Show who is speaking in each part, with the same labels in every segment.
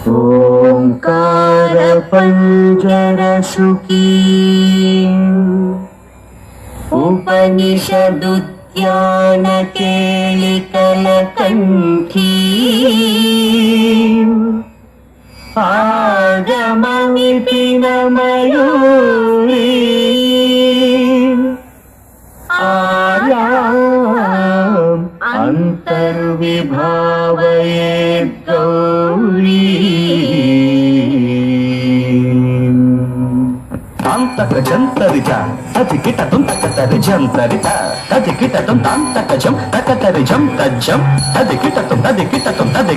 Speaker 1: ఓంకార పంజరసుఖీ ఉపనిషదుద్యాన కేళికల కంఠీ ఆగమనిపిన మయూరీ ఆర్యాం అంతర్విభావయే గౌరీ
Speaker 2: జంతరిత అతి కిటతం తకతరి జంతరిత అతి కిటతం తాంతకజం తకతరి జం తజ్జం అతి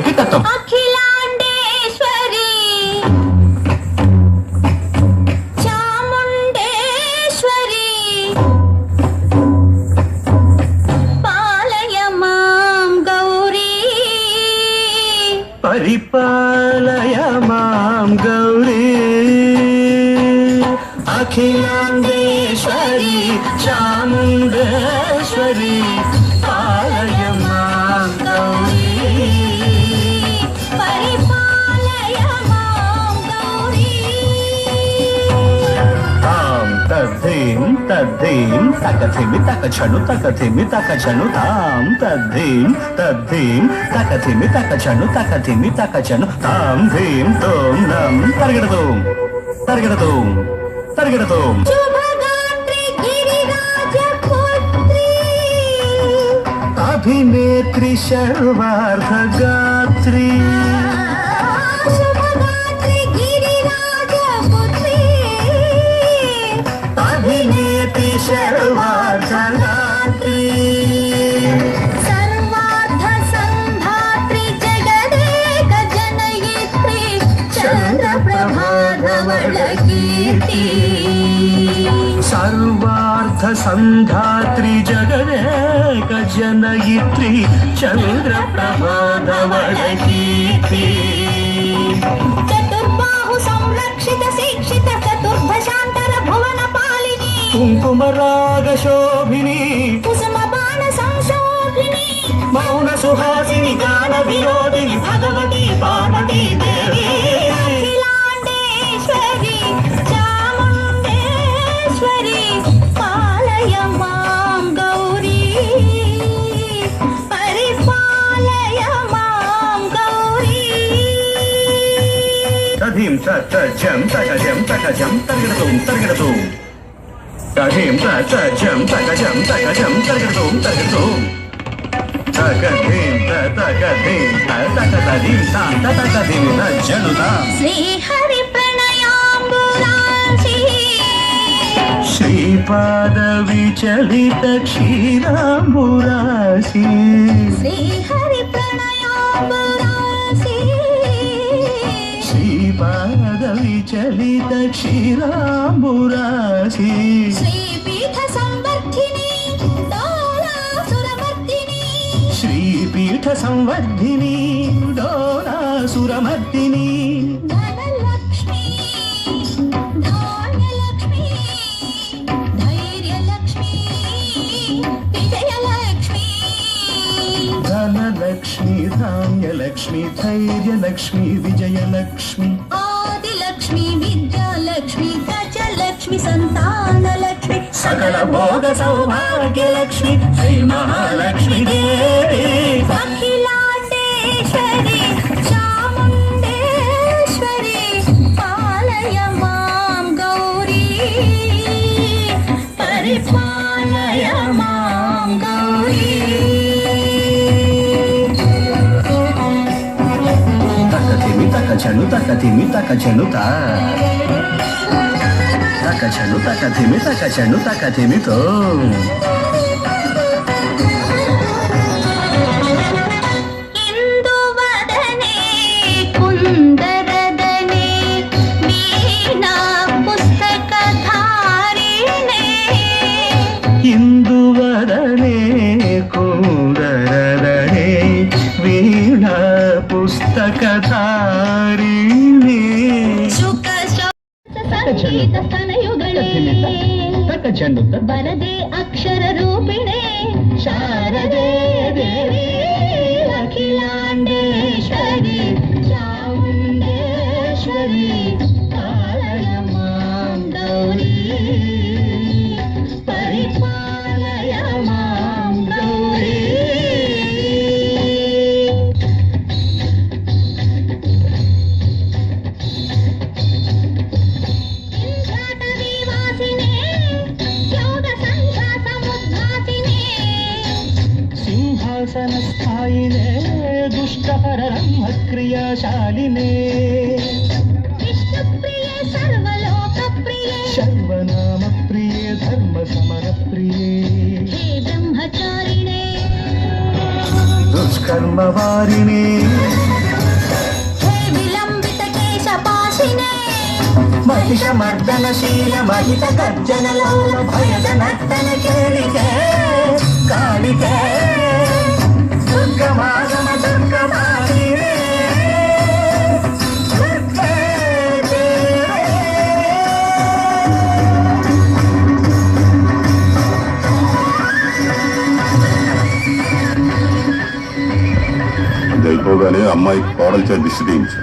Speaker 2: కిటతం
Speaker 1: అఖిలాండేశ్వరి చాముండేశ్వరి పాలయ మాం గౌరీ
Speaker 2: పరిపాలయ మాం గౌరీ అఖిలాండేశ్వరి చాముండేశ్వరి పాలయ మాం గౌరీ
Speaker 1: పరిపాలయ మాం గౌరీ
Speaker 2: తాం తద్ధీం తద్ధీం తకథిమి తకచను తాం తద్ధీం తకథిమి తకచను తాం ధీం తోం నం తరగడతోం
Speaker 1: శుభగాత్రి గిరిరాజపుత్రి
Speaker 2: అభినేత్రి సర్వార్ధగాత్రి
Speaker 1: శుభగాత్రి గిరిరాజపుత్రి
Speaker 2: అభినేత్రి సర్వార్ధగాత్రి
Speaker 1: సర్వార్థ సంధాత్రి జగదేక జనయిత్రి చంద్రప్రభాధవళ కీర్తి
Speaker 2: సర్వార్థ సంధాత్రి జగదేక జనయిత్రి చంద్రప్రభాధవళ కీర్తి
Speaker 1: చతుర్బాహు సంరక్షిత శిక్షిత చతుర్భశాంతర భువన పాలిని
Speaker 2: కుంకుమరాగ శోభిని
Speaker 1: కుసుమ బాణ సంశోభిని
Speaker 2: మౌన సుహాసిని గాన వినోదిని భగవతి పార్వతీ దేవి
Speaker 1: అఖిలాండేశ్వరి చాముండేశ్వరి పాలయ మాం గౌరీ పరిపాలయ మాం గౌరీ
Speaker 2: తధీం తజం తగజం తరగడతోం తధీం తజం తగజం తరగడతోం తగధీం తగధీం తగధీం జనుతాం
Speaker 1: శ్రీహరి ప్రణయాంబురాశి
Speaker 2: శ్రీపాద విచలిత క్షీరాంబురాశి
Speaker 1: శ్రీహరి ప్రణయాంబురాశి
Speaker 2: శ్రీపాద విచలిత క్షీరాంబురాశి
Speaker 1: శ్రీపీఠ సంవర్ధిని డోలాసురమర్దిని
Speaker 2: శ్రీపీఠ సంవర్ధిని డోలాసురమర్దిని
Speaker 1: ధనలక్ష్మి ధాన్యలక్ష్మి ధైర్యలక్ష్మి విజయలక్ష్మి
Speaker 2: ధనలక్ష్మి ధాన్యలక్ష్మి ధైర్యలక్ష్మి విజయలక్ష్మి
Speaker 1: ఆదిలక్ష్మి విద్యాలక్ష్మి గజలక్ష్మి సంతానలక్ష్మి
Speaker 2: సకల భోగ సౌభాగ్యలక్ష్మి శ్రీ మహాలక్ష్మి దేవి
Speaker 1: అఖిలాండేశ్వరి చాముండేశ్వరి పాలయ మాం గౌరీ పరిపాలయ మాం గౌరీ
Speaker 2: తకథిమి తకచను తో
Speaker 1: ఇందువదనే కుందరదనే వీణా పుస్తకధారిణే
Speaker 2: ఇందువదనే కుందరదనే వీణా పుస్తకధారిణి
Speaker 1: సుఖ సంగీత స్తనయుగళే వరదే అక్షర రూపిణే శారదే దేవి అఖిలాండేశ్వరి చాముండే
Speaker 2: దుశ్శాసన స్థాయినే దుష్టహర క్రియాశాలినే
Speaker 1: విష్ణుప్రియే సర్వలోక ప్రియే
Speaker 2: సర్వనామ ప్రియే ధర్మ సమర ప్రియే
Speaker 1: హే బ్రహ్మచారిణే
Speaker 2: దుష్కర్మ వారిణి
Speaker 1: హే విలంబిత కేశపాశినే
Speaker 2: మహిషమర్దనశీల మహిత గర్జనలోల భయద నర్తన కేళికే కాళికే దుర్గమాగమ దుర్గమాలినే దుర్గే దేవే.
Speaker 3: అది అయిపోగానే అమ్మాయి కోడలు చేతి దిష్టి తీయించు.